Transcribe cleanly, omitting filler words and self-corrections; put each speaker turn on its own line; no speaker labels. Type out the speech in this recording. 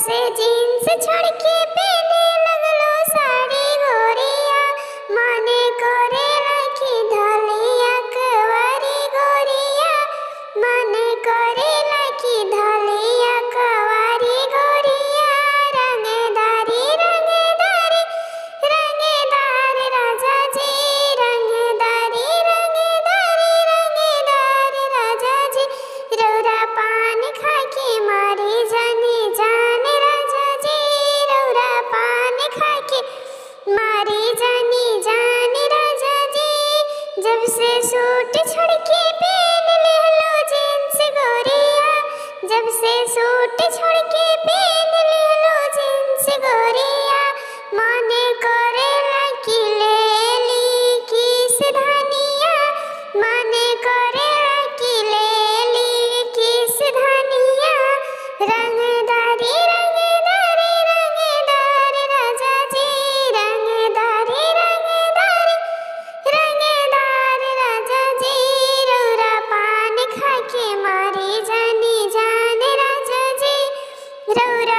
से जीन्स छोड़ के पहने लगलो साड़ी गोरिया, माने करे लाखी धलिया कवारी गोरिया, माने करे लाखी धलिया कवारी गोरिया। रंगदारी रंगदारी रंगदार राजा जी, रंगदारी रंगदारी रंगदार राजा जी, रौरा पान खा के मारी जानी जान राजा जी, रौरा पान खा के मारी जानी जान राजा जी। जब से सूट छोड़ के पहन ले लो जींस गोरिया, जब से सूट छोड़ के पहन ले लो जींस गोरिया, माने करे लाकी ले ली किस धनिया, माने करे लाकी ले ली किस धनिया। रंगदारी रंगदारी रंगदार राजा जी, रंगदारी रंगदारी रंगदार राजा जी, रौरा पान खा के मारी जानी जान राजा जी, रौरा